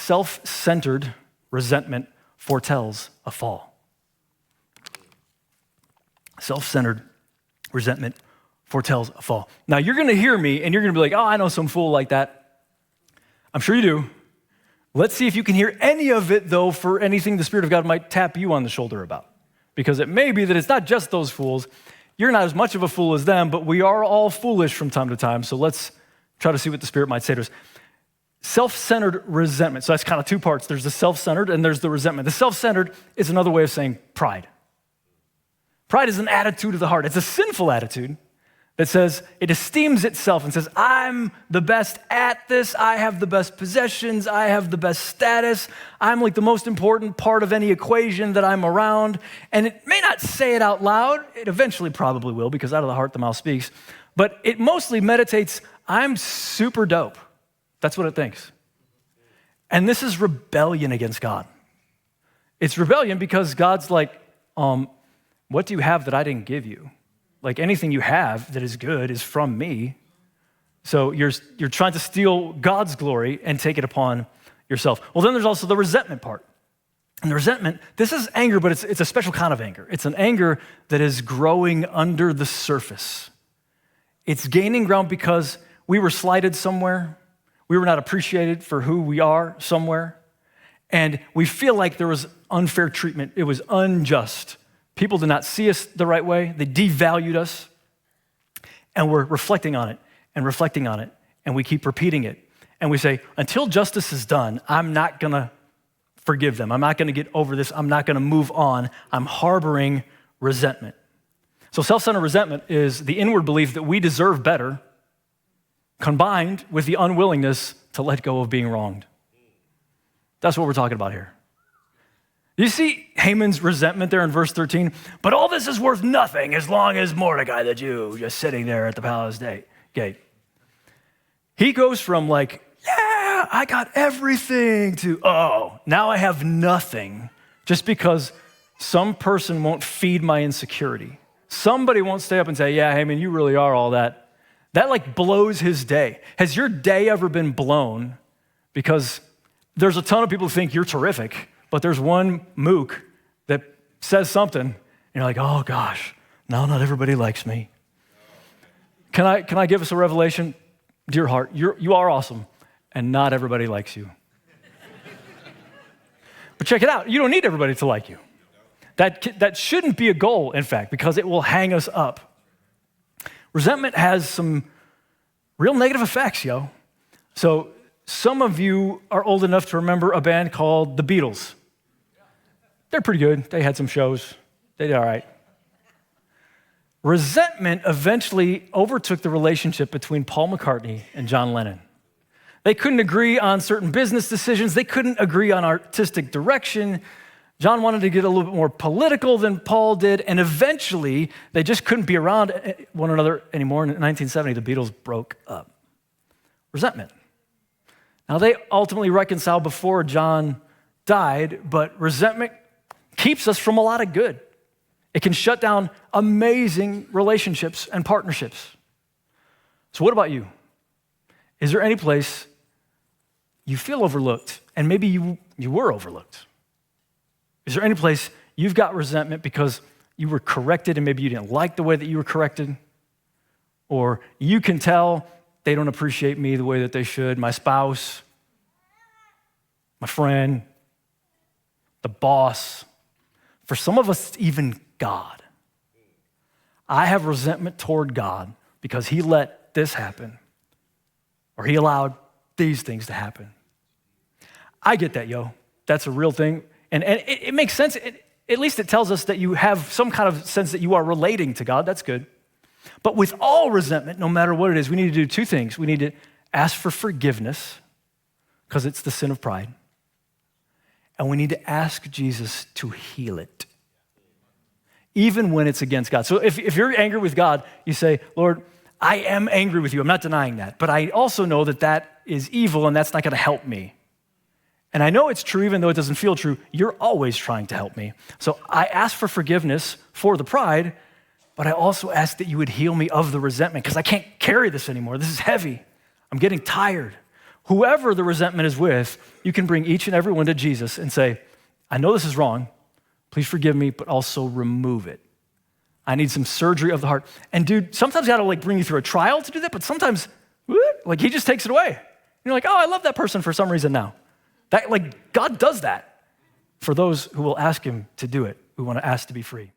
self-centered resentment foretells a fall. Self-centered resentment foretells a fall. Now, you're going to hear me, and you're going to be like, oh, I know some fool like that. I'm sure you do. Let's see if you can hear any of it, though, for anything the Spirit of God might tap you on the shoulder about. Because it may be that it's not just those fools. You're not as much of a fool as them, but we are all foolish from time to time. So let's try to see what the Spirit might say to us. Self-centered resentment. So that's kind of two parts. There's the self-centered and there's the resentment. The self-centered is another way of saying pride. Pride is an attitude of the heart. It's a sinful attitude that says, it esteems itself and says, I'm the best at this. I have the best possessions. I have the best status. I'm like the most important part of any equation that I'm around. And it may not say it out loud. It eventually probably will, because out of the heart, the mouth speaks. But it mostly meditates, I'm super dope. That's what it thinks. And this is rebellion against God. It's rebellion because God's like, what do you have that I didn't give you? Like anything you have that is good is from me. So you're trying to steal God's glory and take it upon yourself. Well, then there's also the resentment part. And the resentment, this is anger, but it's a special kind of anger. It's an anger that is growing under the surface. It's gaining ground because we were slighted somewhere. We were not appreciated for who we are somewhere. And we feel like there was unfair treatment. It was unjust. People did not see us the right way. They devalued us. And we're reflecting on it and reflecting on it. And we keep repeating it. And we say, until justice is done, I'm not going to forgive them. I'm not going to get over this. I'm not going to move on. I'm harboring resentment. So self-centered resentment is the inward belief that we deserve better, combined with the unwillingness to let go of being wronged. That's what we're talking about here. You see Haman's resentment there in verse 13? But all this is worth nothing as long as Mordecai the Jew just sitting there at the palace gate. He goes from like, yeah, I got everything to, oh, now I have nothing just because some person won't feed my insecurity. Somebody won't stay up and say, yeah, Haman, you really are all that. That like blows his day. Has your day ever been blown? Because there's a ton of people who think you're terrific, but there's one mook that says something, and you're like, oh gosh, no, not everybody likes me. Can I give us a revelation? Dear heart, you are awesome, and not everybody likes you. But check it out, you don't need everybody to like you. That shouldn't be a goal, in fact, because it will hang us up. Resentment has some real negative effects, yo. So some of you are old enough to remember a band called the Beatles. They're pretty good. They had some shows. They did all right. Resentment eventually overtook the relationship between Paul McCartney and John Lennon. They couldn't agree on certain business decisions. They couldn't agree on artistic direction. John wanted to get a little bit more political than Paul did, and eventually they just couldn't be around one another anymore. In 1970, the Beatles broke up. Resentment. Now, they ultimately reconciled before John died, but resentment keeps us from a lot of good. It can shut down amazing relationships and partnerships. So what about you? Is there any place you feel overlooked, and maybe you were overlooked? Is there any place you've got resentment because you were corrected and maybe you didn't like the way that you were corrected? Or you can tell they don't appreciate me the way that they should, my spouse, my friend, the boss. For some of us, even God. I have resentment toward God because he let this happen, or he allowed these things to happen. I get that, yo. That's a real thing. And it makes sense. At least it tells us that you have some kind of sense that you are relating to God. That's good. But with all resentment, no matter what it is, we need to do two things. We need to ask for forgiveness, because it's the sin of pride. And we need to ask Jesus to heal it, even when it's against God. So if you're angry with God, you say, Lord, I am angry with you. I'm not denying that. But I also know that that is evil and that's not going to help me. And I know it's true, even though it doesn't feel true. You're always trying to help me. So I ask for forgiveness for the pride, but I also ask that you would heal me of the resentment, because I can't carry this anymore. This is heavy. I'm getting tired. whoever the resentment is with, you can bring each and every one to Jesus and say, I know this is wrong. Please forgive me, but also remove it. I need some surgery of the heart. And dude, sometimes I gotta bring you through a trial to do that, but sometimes, he just takes it away. And you're like, oh, I love that person for some reason now. God does that for those who will ask him to do it, who want to ask to be free.